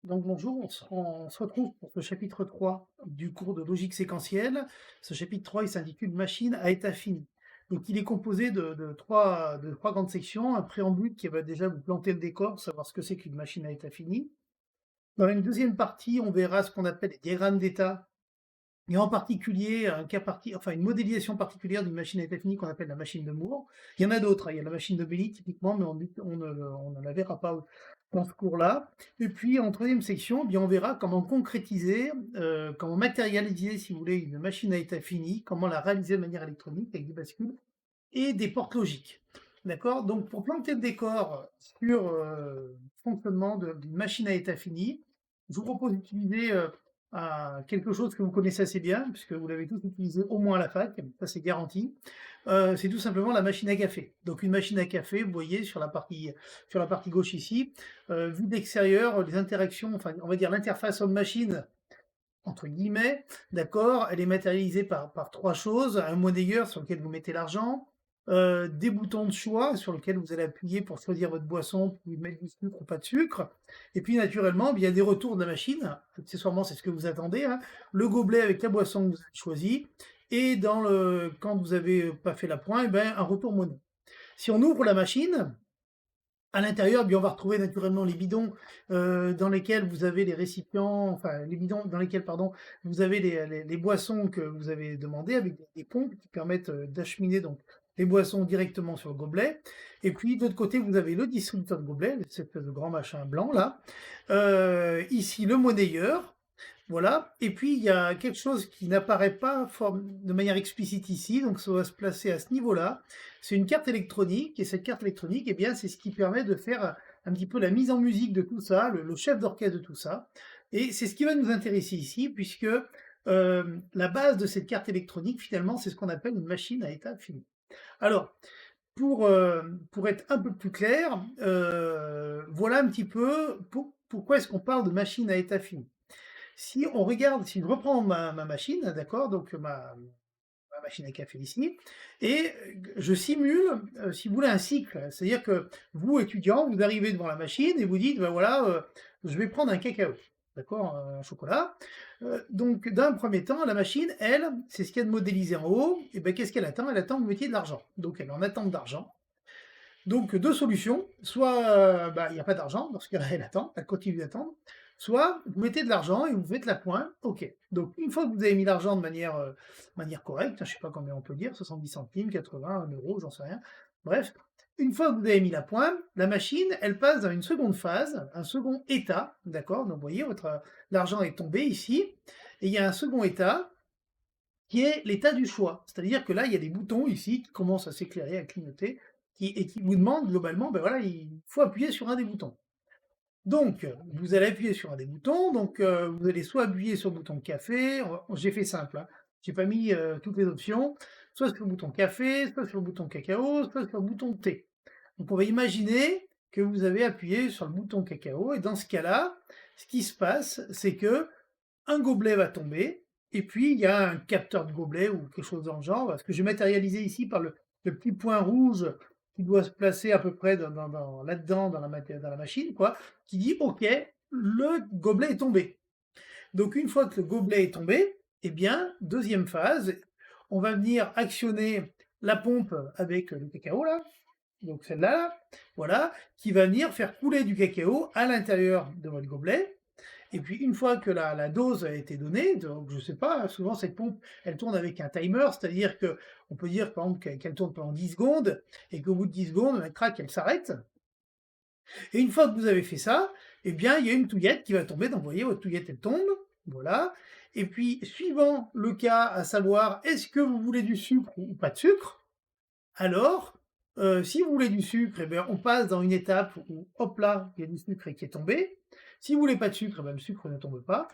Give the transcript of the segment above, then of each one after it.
Donc bonjour, on se retrouve pour ce chapitre 3 du cours de logique séquentielle. Ce chapitre 3, il s'intitule Machine à état fini. Donc il est composé de trois grandes sections, un préambule qui va déjà vous planter le décor, savoir ce que c'est qu'une machine à état fini. Dans une deuxième partie, on verra ce qu'on appelle les diagrammes d'état, et en particulier enfin une modélisation particulière d'une machine à état fini qu'on appelle la machine de Moore. Il y en a d'autres, hein, il y a la machine de Belly typiquement, mais on ne la verra pas dans ce cours-là. Et puis en troisième section, eh bien, on verra comment concrétiser, comment matérialiser, si vous voulez, une machine à état fini, comment la réaliser de manière électronique avec des bascules et des portes logiques. D'accord. Donc pour planter le décor sur le fonctionnement d'une machine à état fini, je vous propose d'utiliser quelque chose que vous connaissez assez bien, puisque vous l'avez tous utilisé au moins à la fac, ça c'est garanti. C'est tout simplement la machine à café. Donc une machine à café, vous voyez sur la partie gauche ici, vue d'extérieur, les interactions, enfin on va dire l'interface homme-machine, entre guillemets, d'accord, elle est matérialisée par trois choses, un monnayeur sur lequel vous mettez l'argent, des boutons de choix sur lesquels vous allez appuyer pour choisir votre boisson, pour lui mettre du sucre ou pas de sucre, et puis naturellement, il y a des retours de la machine, accessoirement c'est ce que vous attendez, hein, le gobelet avec la boisson que vous avez choisie, et quand vous n'avez pas fait la pointe, eh ben, un retour monnaie. Si on ouvre la machine, à l'intérieur, bien, on va retrouver naturellement les bidons, dans lesquels vous avez les récipients, enfin les bidons dans lesquels, pardon, vous avez les boissons que vous avez demandées avec des pompes qui permettent, d'acheminer donc les boissons directement sur le gobelet. Et puis de l'autre côté, vous avez le distributeur de gobelets, cette espèce de grand machin blanc là. Ici le monnayeur, voilà. Et puis il y a quelque chose qui n'apparaît pas de manière explicite ici, donc ça va se placer à ce niveau-là. C'est une carte électronique, et cette carte électronique, eh bien, c'est ce qui permet de faire un petit peu la mise en musique de tout ça, le chef d'orchestre de tout ça. Et c'est ce qui va nous intéresser ici, puisque la base de cette carte électronique, finalement, c'est ce qu'on appelle une machine à état fini. Alors, pour être un peu plus clair, voilà un petit peu pourquoi est-ce qu'on parle de machine à état fini. Si je reprends ma machine, d'accord, donc ma machine à café ici, et je simule, si vous voulez, un cycle. C'est-à-dire que vous, étudiant, vous arrivez devant la machine et vous dites, ben voilà, je vais prendre un cacao, d'accord, un chocolat. Donc, d'un premier temps, la machine, elle, c'est ce qu'il y a de modélisé en haut. Et ben, qu'est-ce qu'elle attend? Elle attend que vous mettiez de l'argent. Donc, elle est en attente d'argent. Donc, deux solutions. Soit bah, il n'y a pas d'argent, dans ce cas-là, elle attend, elle continue d'attendre. Soit vous mettez de l'argent et vous faites la pointe, OK. Donc, une fois que vous avez mis l'argent de manière correcte, je ne sais pas combien on peut dire, 70 centimes, 80, 1 euro, j'en sais rien. Bref, une fois que vous avez mis la pointe, la machine, elle passe dans une seconde phase, un second état, d'accord. Donc, vous voyez, l'argent est tombé ici, et il y a un second état qui est l'état du choix. C'est-à-dire que là, il y a des boutons ici qui commencent à s'éclairer, à clignoter, et qui vous demandent globalement, ben voilà, il faut appuyer sur un des boutons. Donc, vous allez appuyer sur un des boutons, donc vous allez soit appuyer sur le bouton café, j'ai fait simple, hein, j'ai pas mis toutes les options, soit sur le bouton café, soit sur le bouton cacao, soit sur le bouton thé. Donc on va imaginer que vous avez appuyé sur le bouton cacao, et dans ce cas-là, ce qui se passe, c'est que un gobelet va tomber, et puis il y a un capteur de gobelet ou quelque chose dans le genre, ce que j'ai matérialisé ici par le petit point rouge qui doit se placer à peu près là-dedans, dans la machine, quoi, qui dit OK, le gobelet est tombé. Donc une fois que le gobelet est tombé, eh bien, deuxième phase, on va venir actionner la pompe avec le cacao là, donc celle-là, voilà, qui va venir faire couler du cacao à l'intérieur de votre gobelet. Et puis une fois que la dose a été donnée, donc je sais pas, souvent cette pompe, elle tourne avec un timer, c'est-à-dire que on peut dire par exemple qu'elle tourne pendant 10 secondes et qu'au bout de 10 secondes, elle craque, elle s'arrête. Et une fois que vous avez fait ça, eh bien il y a une touillette qui va tomber, donc vous voyez votre touillette elle tombe, voilà. Et puis suivant le cas, à savoir est-ce que vous voulez du sucre ou pas de sucre, alors si vous voulez du sucre, eh bien on passe dans une étape où hop là, il y a du sucre qui est tombé. Si vous voulez pas de sucre, eh ben, le sucre ne tombe pas.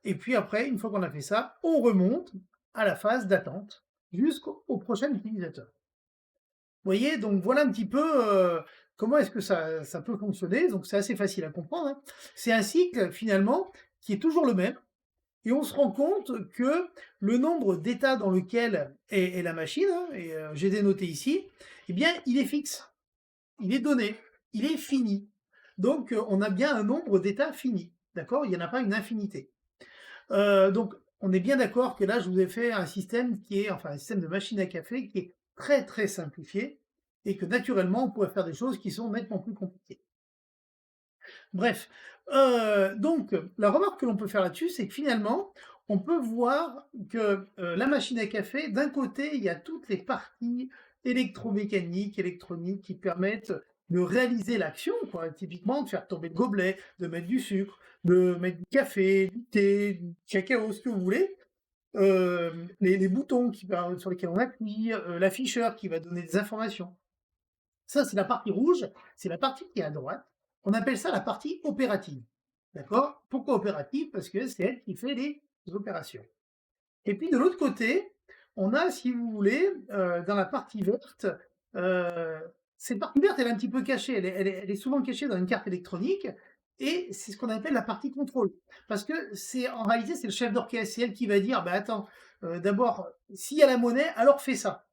Et puis après, une fois qu'on a fait ça, on remonte à la phase d'attente jusqu'au prochain utilisateur. Vous voyez? Donc voilà un petit peu, comment est-ce que ça peut fonctionner. Donc c'est assez facile à comprendre, hein. C'est un cycle finalement qui est toujours le même, et on se rend compte que le nombre d'états dans lequel est la machine, hein, et j'ai dénoté ici, eh bien il est fixe, il est donné, il est fini. Donc on a bien un nombre d'états fini. d'accord? Il n'y en a pas une infinité. Donc on est bien d'accord que là, je vous ai fait un système qui est enfin un système de machine à café qui est très, très simplifié et que naturellement, on pourrait faire des choses qui sont nettement plus compliquées. Bref, donc la remarque que l'on peut faire là-dessus, c'est que finalement, on peut voir que, la machine à café, d'un côté, il y a toutes les parties électromécaniques, électroniques qui permettent de réaliser l'action, quoi. Typiquement, de faire tomber le gobelet, de mettre du sucre, de mettre du café, du thé, du cacao, ce que vous voulez. Les boutons sur lesquels on appuie, l'afficheur qui va donner des informations. Ça, c'est la partie rouge, c'est la partie qui est à droite. On appelle ça la partie opérative. D'accord? Pourquoi opérative? Parce que c'est elle qui fait les opérations. Et puis de l'autre côté, on a, si vous voulez, dans la partie verte, heu, cette partie verte, elle est un petit peu cachée, elle est souvent cachée dans une carte électronique et c'est ce qu'on appelle la partie contrôle. Parce que c'est en réalité, c'est le chef d'orchestre, c'est elle qui va dire: «Bah, attends, d'abord, s'il y a la monnaie, alors fais ça».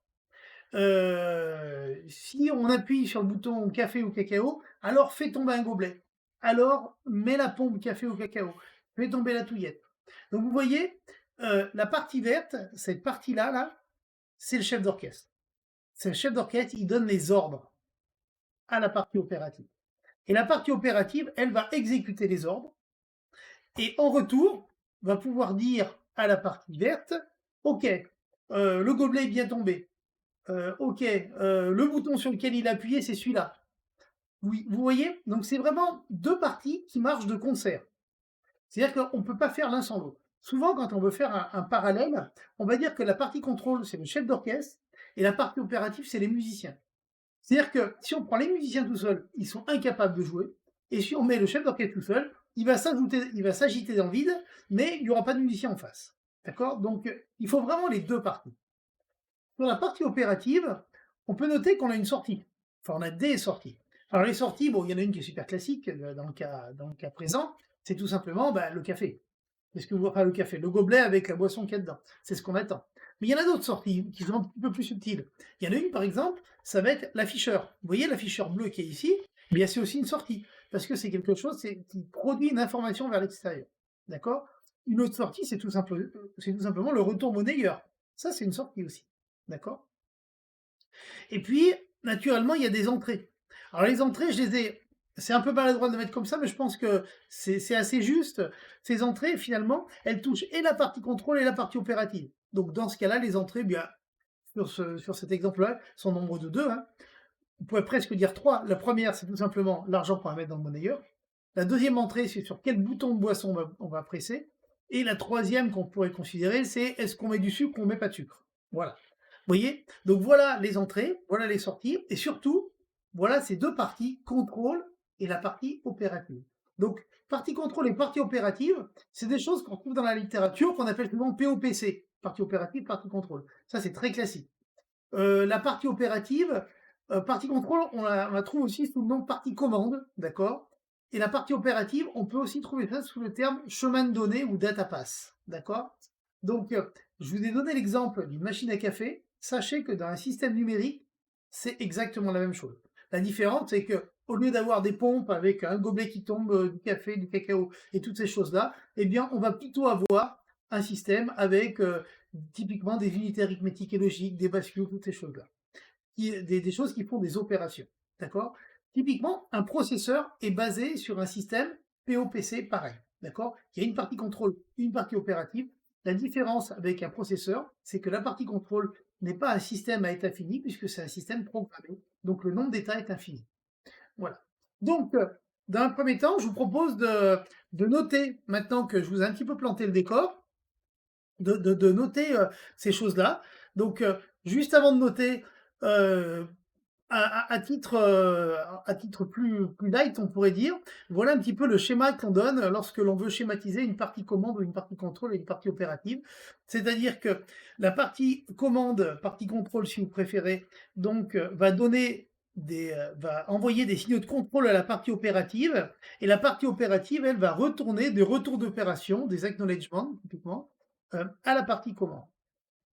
Si on appuie sur le bouton café ou cacao, alors fais tomber un gobelet. Alors mets la pompe café ou cacao. Fais tomber la touillette. Donc vous voyez, la partie verte, cette partie-là, là, c'est le chef d'orchestre. C'est le chef d'orchestre, il donne les ordres à la partie opérative. Et la partie opérative, elle va exécuter les ordres et en retour, va pouvoir dire à la partie verte, OK, le gobelet est bien tombé. OK, le bouton sur lequel il a appuyé, c'est celui-là. Oui, vous voyez? Donc c'est vraiment 2 parties qui marchent de concert. C'est-à-dire qu'on ne peut pas faire l'un sans l'autre. Souvent, quand on veut faire un parallèle, on va dire que la partie contrôle, c'est le chef d'orchestre et la partie opérative, c'est les musiciens. C'est-à-dire que si on prend les musiciens tout seuls, ils sont incapables de jouer et si on met le chef d'orchestre tout seul, il va s'agiter dans le vide, mais il n'y aura pas de musicien en face. D'accord? Donc il faut vraiment les 2 parties. Sur la partie opérative, on peut noter qu'on a une sortie. Enfin, on a des sorties. Alors les sorties, bon, il y en a une qui est super classique dans le cas présent, c'est tout simplement bah, le café. Est-ce que vous enfin le café, le gobelet avec la boisson qu'il y a dedans. C'est ce qu'on attend. Mais il y en a d'autres sorties qui sont un petit peu plus subtiles. Il y en a une, par exemple, ça va être l'afficheur. Vous voyez l'afficheur bleu qui est ici, eh bien c'est aussi une sortie. Parce que c'est quelque chose qui produit une information vers l'extérieur. D'accord? Une autre sortie, c'est tout simplement le retour monnayeur. Ça, c'est une sortie aussi. D'accord? Et puis, naturellement, il y a des entrées. Alors les entrées, je les ai c'est un peu maladroit de les mettre comme ça, mais je pense que c'est assez juste. Ces entrées, finalement, elles touchent et la partie contrôle et la partie opérative. Donc dans ce cas-là, les entrées, bien, sur cet exemple-là, sont nombre de 2, hein. On pourrait presque dire 3. La première, c'est tout simplement l'argent qu'on va mettre dans le monnayeur. La deuxième entrée, c'est sur quel bouton de boisson on va presser. Et la troisième qu'on pourrait considérer, c'est est-ce qu'on met du sucre ou on met pas de sucre. Voilà. Vous voyez? Donc voilà les entrées, voilà les sorties, et surtout, voilà ces deux parties, contrôle et la partie opérative. Donc, partie contrôle et partie opérative, c'est des choses qu'on trouve dans la littérature qu'on appelle souvent POPC, partie opérative, partie contrôle. Ça, c'est très classique. La partie opérative, partie contrôle, on la trouve aussi sous le nom de partie commande, d'accord? Et la partie opérative, on peut aussi trouver ça sous le terme chemin de données ou data pass, d'accord? Donc, je vous ai donné l'exemple d'une machine à café. Sachez que dans un système numérique, c'est exactement la même chose. La différence, c'est que au lieu d'avoir des pompes avec un gobelet qui tombe, du café, du cacao et toutes ces choses-là, eh bien, on va plutôt avoir un système avec typiquement des unités arithmétiques et logiques, des bascules, toutes ces choses-là. Des choses qui font des opérations. D'accord? Typiquement, un processeur est basé sur un système POPC pareil. D'accord? Il y a une partie contrôle, une partie opérative. La différence avec un processeur, c'est que la partie contrôle n'est pas un système à état fini, puisque c'est un système programmé. Donc le nombre d'états est infini. Voilà. Donc, dans un premier temps, je vous propose de noter, maintenant que je vous ai un petit peu planté le décor, de noter ces choses-là. Donc, juste avant de noter, euh, à titre plus light, on pourrait dire, voilà un petit peu le schéma qu'on donne lorsque l'on veut schématiser une partie commande ou une partie contrôle et une partie opérative. C'est-à-dire que la partie commande, partie contrôle si vous préférez, donc va donner va envoyer des signaux de contrôle à la partie opérative et la partie opérative, elle va retourner des retours d'opération, des acknowledgements typiquement, à la partie commande.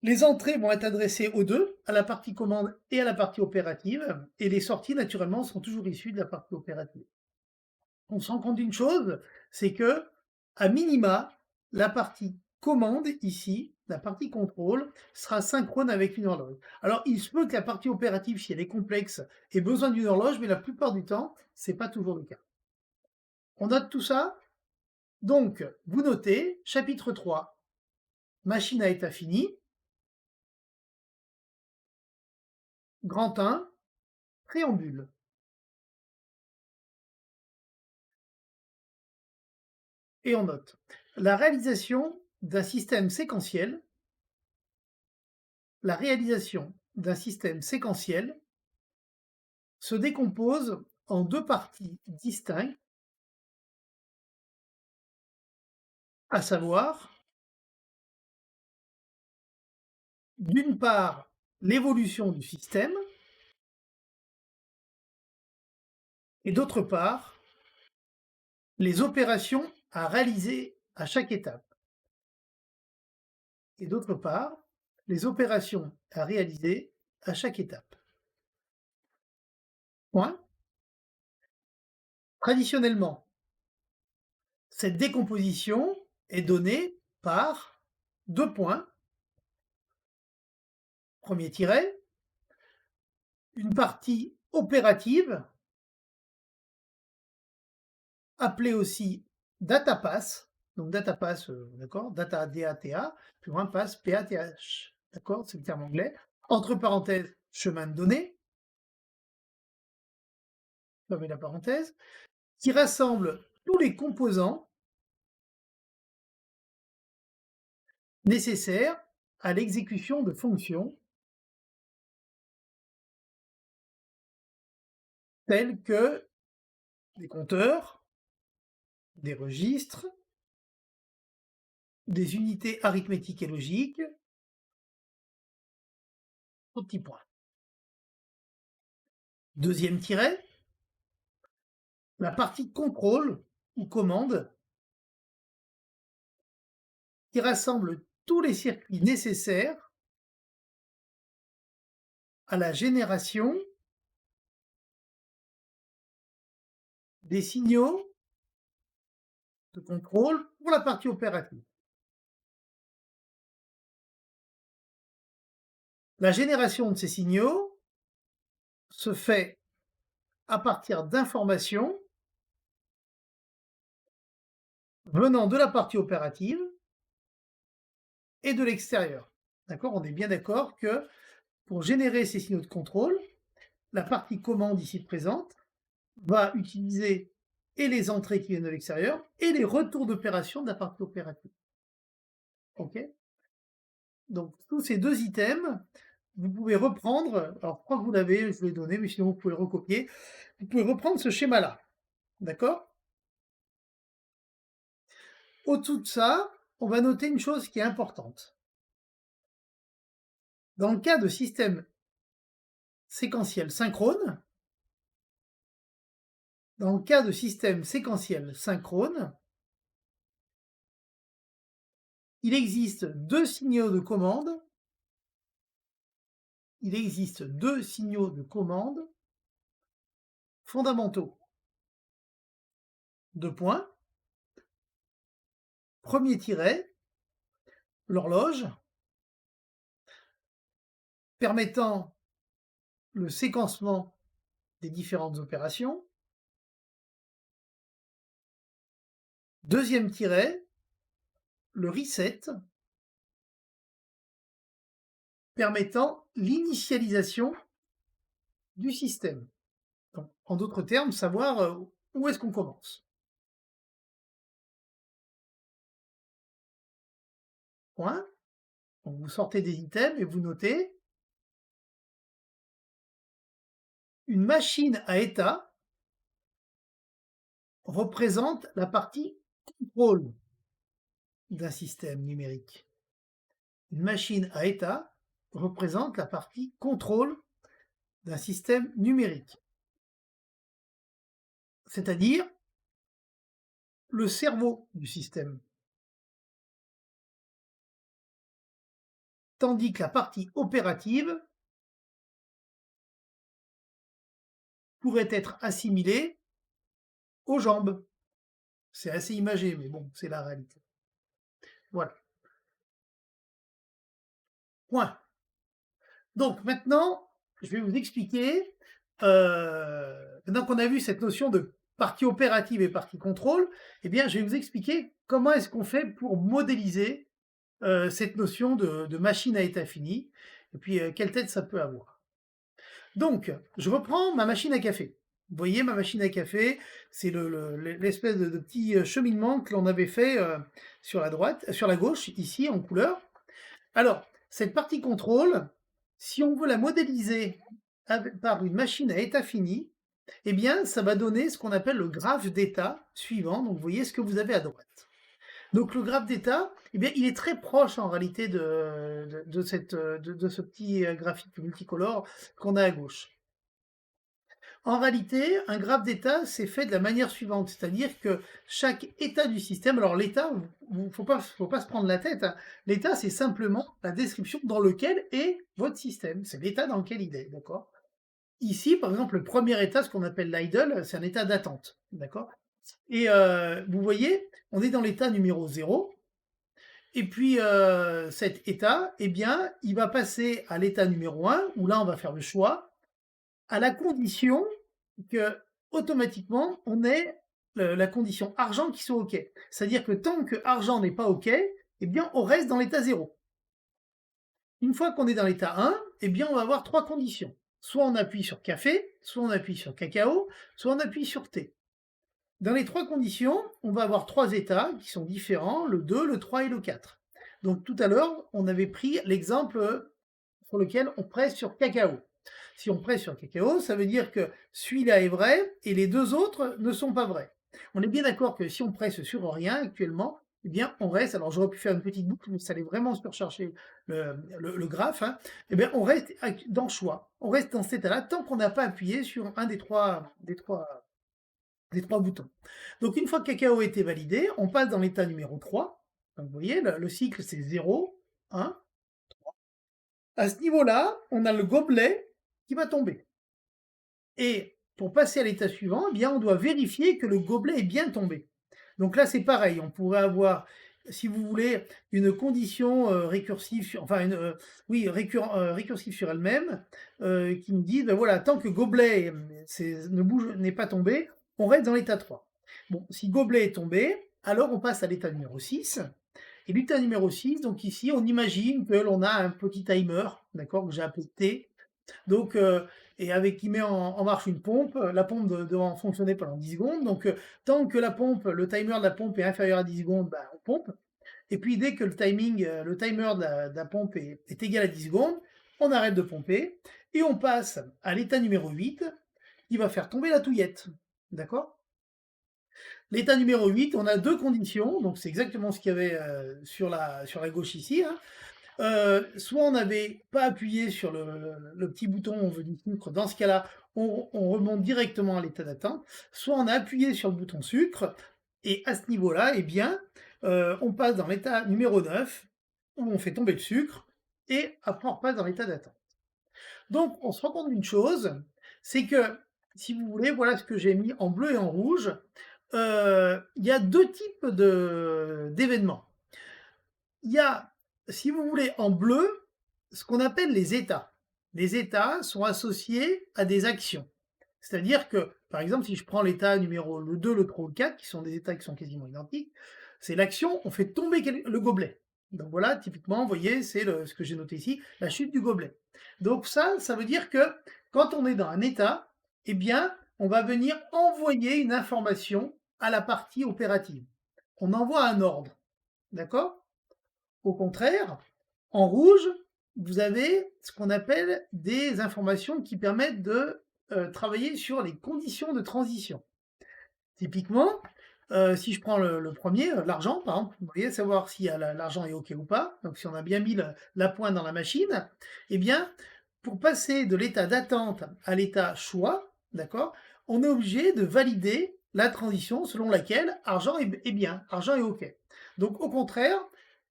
Les entrées vont être adressées aux deux, à la partie commande et à la partie opérative, et les sorties, naturellement, seront toujours issues de la partie opérative. On se rend compte d'une chose, c'est que À minima, la partie commande ici, la partie contrôle, sera synchrone avec une horloge. Alors, il se peut que la partie opérative, si elle est complexe, ait besoin d'une horloge, mais la plupart du temps, c'est pas toujours le cas. On note tout ça? Donc, vous notez, chapitre 3, machine à état fini, grand 1, préambule. Et on note la réalisation d'un système séquentiel, la réalisation d'un système séquentiel se décompose en deux parties distinctes, à savoir, d'une part, l'évolution du système, et d'autre part, les opérations à réaliser à chaque étape. Et d'autre part, les opérations à réaliser à chaque étape. Point. Traditionnellement, cette décomposition est donnée par deux points. Premier tiret, une partie opérative, appelée aussi data pass, donc data pass, d'accord, data DATA, plus loin pass PATH, d'accord, c'est le terme anglais, entre parenthèses, chemin de données, fermez la parenthèse, qui rassemble tous les composants nécessaires à l'exécution de fonctions telles que des compteurs, des registres, des unités arithmétiques et logiques, au petit point. Deuxième tiret, la partie contrôle ou commande qui rassemble tous les circuits nécessaires à la génération des signaux de contrôle pour la partie opérative. La génération de ces signaux se fait à partir d'informations venant de la partie opérative et de l'extérieur. D'accord? On est bien d'accord que pour générer ces signaux de contrôle, la partie commande ici présente va utiliser et les entrées qui viennent de l'extérieur et les retours d'opération de la partie opérative. OK? Donc tous ces deux items, vous pouvez reprendre, alors je crois que vous l'avez, je vous l'ai donné, mais sinon vous pouvez le recopier. Vous pouvez reprendre ce schéma-là. D'accord? Au-dessous de ça, on va noter une chose qui est importante. Dans le cas de système séquentiel synchrone, dans le cas de système séquentiel synchrone, il existe deux signaux de commande. Il existe deux signaux de commande fondamentaux. Deux points. Premier tiret, l'horloge, permettant le séquencement des différentes opérations. Deuxième tiret, le reset, permettant l'initialisation du système. Donc, en d'autres termes, savoir où est-ce qu'on commence. Point. Donc, vous sortez des items et vous notez une machine à état représente la partie contrôle d'un système numérique. Une machine à état représente la partie contrôle d'un système numérique, c'est-à-dire le cerveau du système. Tandis que la partie opérative pourrait être assimilée aux jambes. C'est assez imagé, mais bon, c'est la réalité. Voilà, point. Donc maintenant, je vais vous expliquer, maintenant qu'on a vu cette notion de partie opérative et partie contrôle, eh bien, je vais vous expliquer comment est-ce qu'on fait pour modéliser, cette notion de machine à état fini et puis, quelle tête ça peut avoir. Donc, je reprends ma machine à café. Vous voyez ma machine à café, c'est l'espèce de petit, cheminement que l'on avait fait, sur la droite sur la gauche, ici en couleur. Alors, cette partie contrôle, si on veut la modéliser par une machine à état fini, eh bien, ça va donner ce qu'on appelle le graphe d'état suivant. Donc, vous voyez ce que vous avez à droite. Donc, le graphe d'état, eh bien, il est très proche en réalité de ce petit graphique multicolore qu'on a à gauche. En réalité, un graphe d'état, c'est fait de la manière suivante, c'est-à-dire que chaque état du système, alors l'état, faut pas se prendre la tête, hein. L'état, c'est simplement la description dans lequel est votre système. C'est l'état dans lequel il est, d'accord? Ici, par exemple, le premier état, ce qu'on appelle l'idle, c'est un état d'attente, d'accord? Et vous voyez, on est dans l'état numéro 0, et puis cet état, eh bien, il va passer à l'état numéro 1, où là, on va faire le choix, à la condition que automatiquement on ait la condition argent qui soit OK. C'est-à-dire que tant que argent n'est pas OK, eh bien on reste dans l'état 0. Une fois qu'on est dans l'état 1, eh bien on va avoir trois conditions. Soit on appuie sur café, soit on appuie sur cacao, soit on appuie sur thé. Dans les trois conditions, on va avoir trois états qui sont différents, le 2, le 3 et le 4. Donc tout à l'heure, on avait pris l'exemple sur lequel on presse sur cacao. Si on presse sur cacao, ça veut dire que celui-là est vrai et les deux autres ne sont pas vrais. On est bien d'accord que si on presse sur rien actuellement, eh bien on reste, alors j'aurais pu faire une petite boucle, mais ça allait vraiment surcharger le graphe, hein, eh bien on reste dans le choix. On reste dans cet état-là tant qu'on n'a pas appuyé sur un des trois boutons. Donc une fois que cacao a été validé, on passe dans l'état numéro 3. Donc vous voyez, le cycle c'est 0, 1. À ce niveau-là, on a le gobelet qui va tomber. Et pour passer à l'état suivant, eh bien, on doit vérifier que le gobelet est bien tombé. Donc là, c'est pareil, on pourrait avoir, si vous voulez, une condition récursive, enfin, oui, récursive sur elle-même, qui nous dit, ben voilà, tant que gobelet n'est pas tombé, on reste dans l'état 3. Bon, si gobelet est tombé, alors on passe à l'état numéro 6. Et l'état numéro 6, donc ici, on imagine que l'on a un petit timer, d'accord, que j'ai appelé T, donc, et avec qui met en marche une pompe, la pompe devant fonctionner pendant 10 secondes. Donc, tant que le timer de la pompe est inférieur à 10 secondes, ben, on pompe. Et puis, dès que le timer de la pompe est égal à 10 secondes, on arrête de pomper et on passe à l'état numéro 8 qui va faire tomber la touillette. D'accord? L'état numéro 8, on a deux conditions. Donc, c'est exactement ce qu'il y avait sur la gauche ici, hein. Soit on n'avait pas appuyé sur le petit bouton on veut du sucre, dans ce cas-là, on remonte directement à l'état d'attente, soit on a appuyé sur le bouton sucre, et à ce niveau-là, eh bien, on passe dans l'état numéro 9, où on fait tomber le sucre, et après on repasse dans l'état d'attente. Donc on se rend compte d'une chose, c'est que, si vous voulez, voilà ce que j'ai mis en bleu et en rouge, il y a deux types d'événements. Il y a, si vous voulez, en bleu, ce qu'on appelle les états. Les états sont associés à des actions. C'est-à-dire que, par exemple, si je prends l'état numéro le 2, le 3 ou le 4, qui sont des états qui sont quasiment identiques, c'est l'action, on fait tomber le gobelet. Donc voilà, typiquement, vous voyez, c'est ce que j'ai noté ici, la chute du gobelet. Donc ça veut dire que quand on est dans un état, eh bien, on va venir envoyer une information à la partie opérative. On envoie un ordre. D'accord? Au contraire, en rouge, vous avez ce qu'on appelle des informations qui permettent de travailler sur les conditions de transition. Typiquement, si je prends le premier, l'argent, par exemple, vous voyez, savoir si l'argent est OK ou pas, donc si on a bien mis la pointe dans la machine, eh bien, pour passer de l'état d'attente à l'état choix, d'accord, on est obligé de valider la transition selon laquelle argent est bien, argent est OK. Donc au contraire,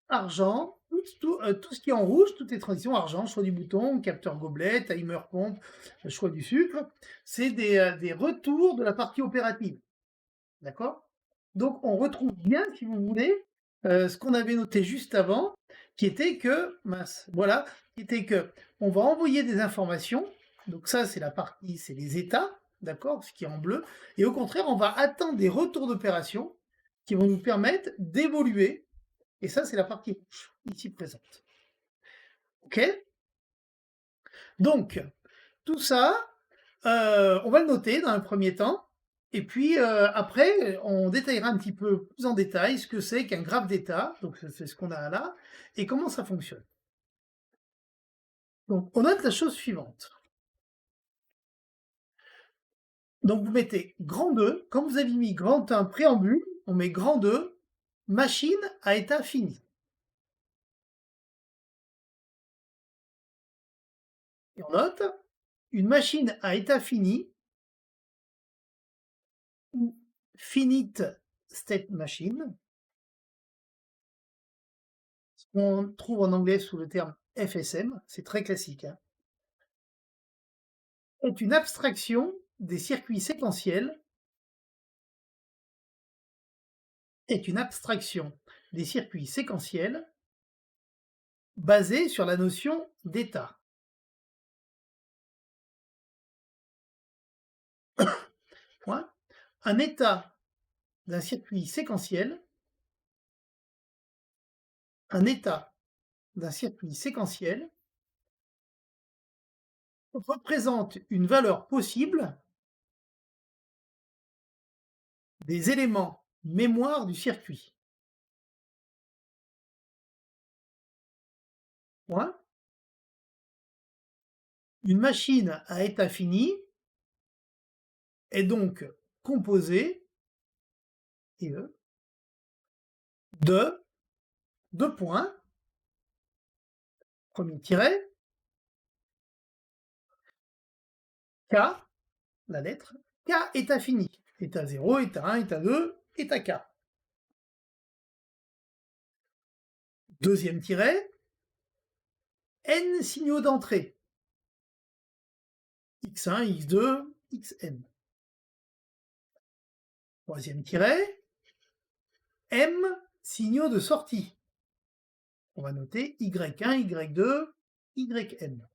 argent, tout ce qui est en rouge, toutes les transitions argent, choix du bouton, capteur gobelet, timer pompe, choix du sucre, c'est des retours de la partie opérative. D'accord? Donc on retrouve bien, si vous voulez, ce qu'on avait noté juste avant, qui était que mince, voilà, qui était que on va envoyer des informations, donc ça c'est la partie, c'est les états, d'accord? Ce qui est en bleu, et au contraire, on va attendre des retours d'opération qui vont nous permettre d'évoluer, et ça c'est la partie rouge, ici présente. OK? Donc tout ça, on va le noter dans un premier temps, et puis après, on détaillera un petit peu plus en détail ce que c'est qu'un graphe d'état, donc c'est ce qu'on a là, et comment ça fonctionne. Donc on note la chose suivante. Donc vous mettez grand 2, quand vous avez mis grand 1 préambule, on met grand 2, machine à état fini. Et on note une machine à état fini, ou finite state machine, ce qu'on trouve en anglais sous le terme FSM, c'est très classique, hein, est une abstraction des circuits séquentiels, est une abstraction des circuits séquentiels basée sur la notion d'état. Point. Un état d'un circuit séquentiel, un état d'un circuit séquentiel représente une valeur possible des éléments mémoire du circuit. Point. Une machine à état fini est donc composée de deux points, premier tiret, K, la lettre, K état fini. État 0, état 1, état 2, état K. Deuxième tiret, N signaux d'entrée. X1, X2, Xn. Troisième tiret, M signaux de sortie. On va noter Y1, Y2, Yn.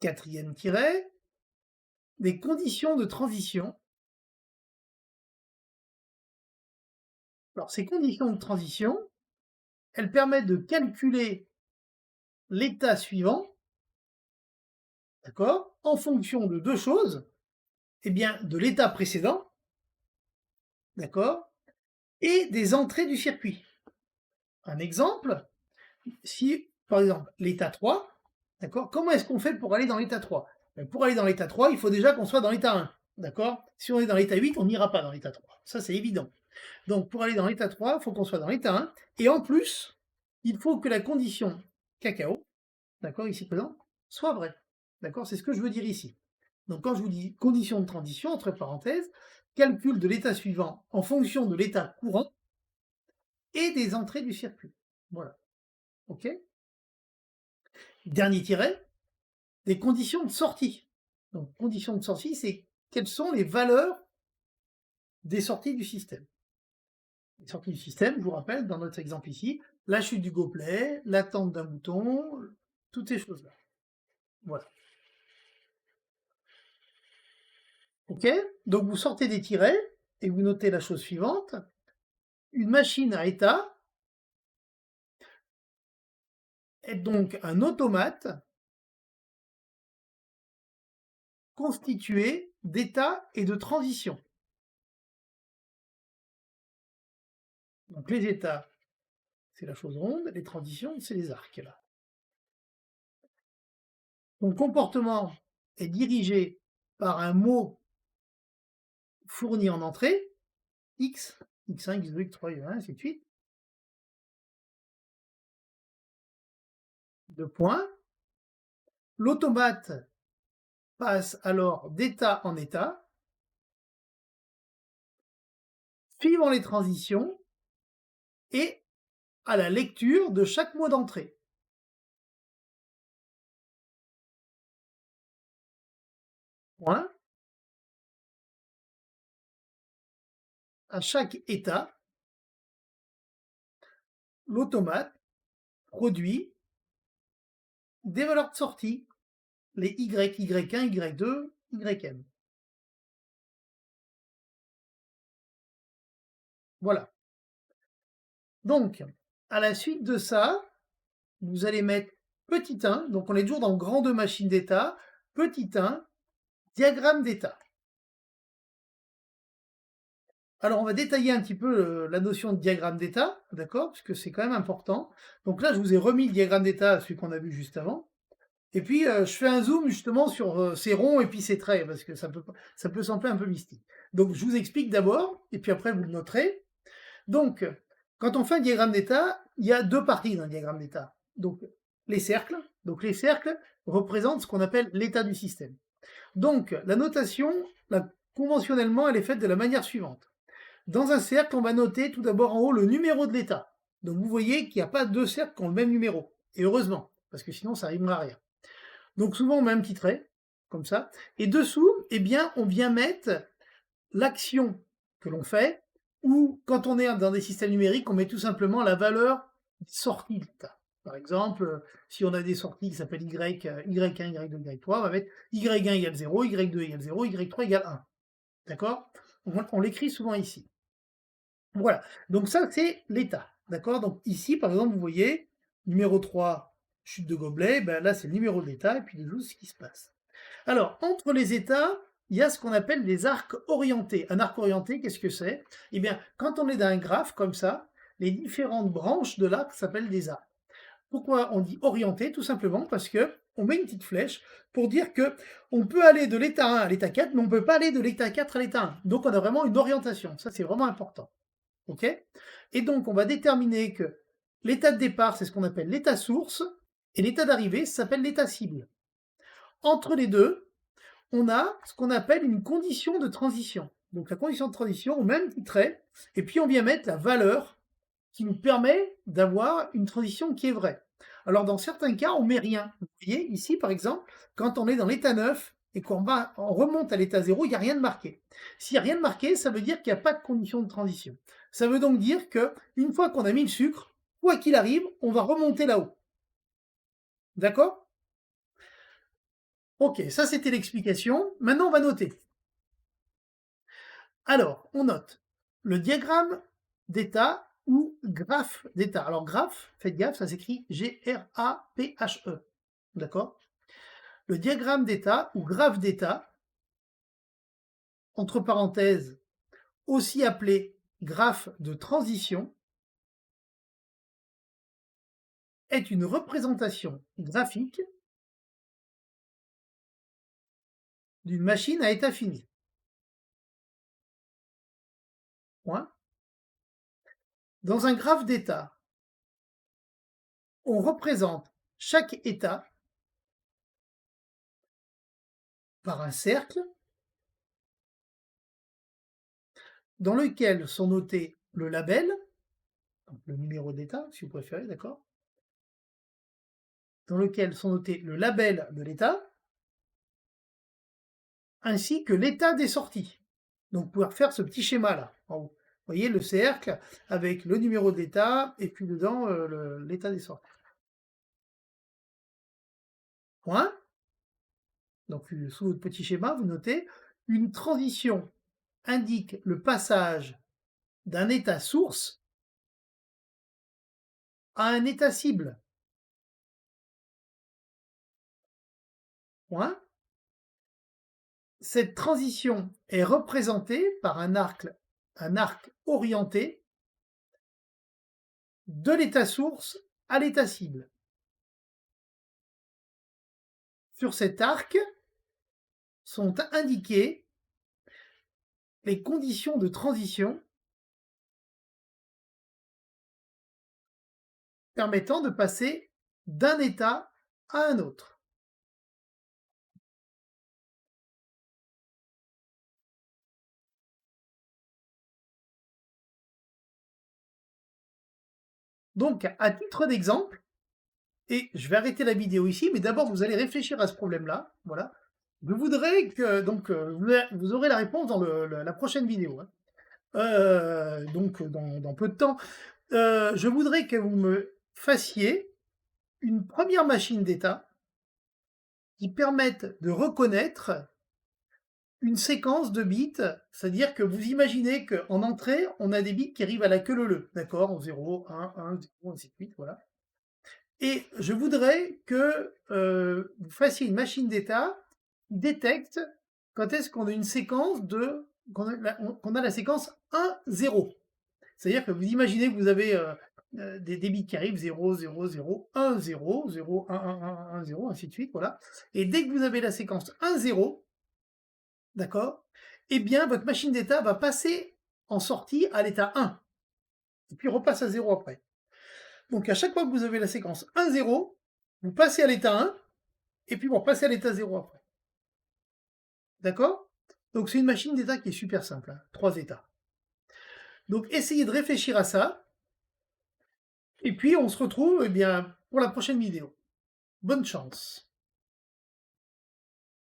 Quatrième tiret, des conditions de transition. Alors ces conditions de transition, elles permettent de calculer l'état suivant, d'accord, en fonction de deux choses, eh bien de l'état précédent, d'accord, et des entrées du circuit. Un exemple, si par exemple l'état 3, d'accord, comment est-ce qu'on fait pour aller dans l'état 3? Pour aller dans l'état 3, il faut déjà qu'on soit dans l'état 1, d'accord? Si on est dans l'état 8, on n'ira pas dans l'état 3, ça c'est évident. Donc pour aller dans l'état 3, il faut qu'on soit dans l'état 1, et en plus, il faut que la condition cacao, d'accord, ici présent, soit vraie. D'accord, c'est ce que je veux dire ici. Donc quand je vous dis condition de transition, entre parenthèses, calcul de l'état suivant en fonction de l'état courant et des entrées du circuit. Voilà. OK? Dernier tiret, des conditions de sortie. Donc conditions de sortie, c'est quelles sont les valeurs des sorties du système. Les sorties du système, je vous rappelle, dans notre exemple ici, la chute du gobelet, l'attente d'un bouton, toutes ces choses-là. Voilà. OK? Donc vous sortez des tirets et vous notez la chose suivante. Une machine à état est donc un automate constitué d'états et de transitions. Donc les états, c'est la chose ronde, les transitions, c'est les arcs là. Son comportement est dirigé par un mot fourni en entrée, X, X1, X2, X3, X1, ainsi de suite. Deux points. L'automate passe alors d'état en état, suivant les transitions et à la lecture de chaque mot d'entrée. Point. à chaque état, l'automate produit des valeurs de sortie, les Y, Y1, Y2, Ym. Voilà. Donc, à la suite de ça, vous allez mettre petit 1, donc on est toujours dans grand 2 machine d'état, petit 1, diagramme d'état. Alors, on va détailler un petit peu la notion de diagramme d'état, d'accord? Parce que c'est quand même important. Donc là, je vous ai remis le diagramme d'état, celui qu'on a vu juste avant. Et puis, je fais un zoom justement sur ces ronds et puis ces traits, parce que ça peut sembler un peu mystique. Donc, je vous explique d'abord, et puis après, vous le noterez. Donc, quand on fait un diagramme d'état, il y a deux parties dans le diagramme d'état. Donc, les cercles. Donc, les cercles représentent ce qu'on appelle l'état du système. Donc, la notation, conventionnellement, elle est faite de la manière suivante. Dans un cercle, on va noter tout d'abord en haut le numéro de l'état. Donc, vous voyez qu'il n'y a pas deux cercles qui ont le même numéro. Et heureusement, parce que sinon, ça n'arrivera à rien. Donc, souvent, on met un petit trait, comme ça. Et dessous, eh bien, on vient mettre l'action que l'on fait, ou quand on est dans des systèmes numériques, on met tout simplement la valeur sortie de l'état. Par exemple, si on a des sorties qui s'appellent Y, Y1, Y2, Y3, on va mettre Y1 égale 0, Y2 égale 0, Y3 égale 1. D'accord? On l'écrit souvent ici. Voilà. Donc ça, c'est l'état. D'accord? Donc ici, par exemple, vous voyez, numéro 3, chute de gobelet, ben là, c'est le numéro de l'état, et puis dessous, ce qui se passe. Alors, entre les états, il y a ce qu'on appelle les arcs orientés. Un arc orienté, qu'est-ce que c'est? Eh bien, quand on est dans un graphe comme ça, les différentes branches de l'arc s'appellent des arcs. Pourquoi on dit orienté? Tout simplement parce que on met une petite flèche pour dire que on peut aller de l'état 1 à l'état 4, mais on ne peut pas aller de l'état 4 à l'état 1. Donc, on a vraiment une orientation. Ça, c'est vraiment important. OK? Et donc, on va déterminer que l'état de départ, c'est ce qu'on appelle l'état source, et l'état d'arrivée, ça s'appelle l'état cible. Entre les deux, on a ce qu'on appelle une condition de transition. Donc la condition de transition, au même trait, et puis on vient mettre la valeur qui nous permet d'avoir une transition qui est vraie. Alors dans certains cas, on met rien. Vous voyez, ici par exemple, quand on est dans l'état 9 et on remonte à l'état 0, il n'y a rien de marqué. S'il n'y a rien de marqué, ça veut dire qu'il n'y a pas de condition de transition. Ça veut donc dire que une fois qu'on a mis le sucre, quoi qu'il arrive, on va remonter là-haut. D'accord? Ok, ça c'était l'explication. Maintenant, on va noter. Alors, on note le diagramme d'état ou graphe d'état. Alors, graphe, faites gaffe, ça s'écrit G-R-A-P-H-E. D'accord? Le diagramme d'état ou graphe d'état, entre parenthèses, aussi appelé graphe de transition, est une représentation graphique d'une machine à état fini. Point. Dans un graphe d'état, on représente chaque état par un cercle dans lequel sont notés le label, donc le numéro d'état, si vous préférez, d'accord? Dans lequel sont notés le label de l'état, ainsi que l'état des sorties. Donc, pouvoir faire ce petit schéma-là, en haut. Vous voyez le cercle avec le numéro de l'état et puis dedans l'état des sorties. Point. Donc, sous votre petit schéma, vous notez une transition indique le passage d'un état source à un état cible. Point. Cette transition est représentée par un arc orienté de l'état source à l'état cible. Sur cet arc sont indiquées les conditions de transition permettant de passer d'un état à un autre. Donc, à titre d'exemple, et je vais arrêter la vidéo ici, mais d'abord vous allez réfléchir à ce problème-là. Voilà. Je voudrais que donc vous aurez la réponse dans la prochaine vidéo. Hein. donc dans peu de temps. Je voudrais que vous me fassiez une première machine d'état qui permette de reconnaître une séquence de bits, c'est-à-dire que vous imaginez qu'en entrée, on a des bits qui arrivent à la queue leu-leu, d'accord? 0, 1, 1, 0, ainsi de suite, voilà. Et je voudrais que, vous fassiez une machine d'état qui détecte quand est-ce qu'on a une séquence de qu'on a la séquence 1-0. C'est-à-dire que vous imaginez que vous avez, des bits qui arrivent 0, 0, 0, 1, 0, 0, 1, 1, 1, 1, 0, ainsi de suite, voilà. Et dès que vous avez la séquence 1, 0, d'accord? Eh bien, votre machine d'état va passer en sortie à l'état 1 et puis repasse à 0 après. Donc à chaque fois que vous avez la séquence 1, 0, vous passez à l'état 1 et puis vous repassez à l'état 0 après. D'accord? Donc c'est une machine d'état qui est super simple, hein, 3 états. Donc essayez de réfléchir à ça et puis on se retrouve, eh bien, pour la prochaine vidéo. Bonne chance.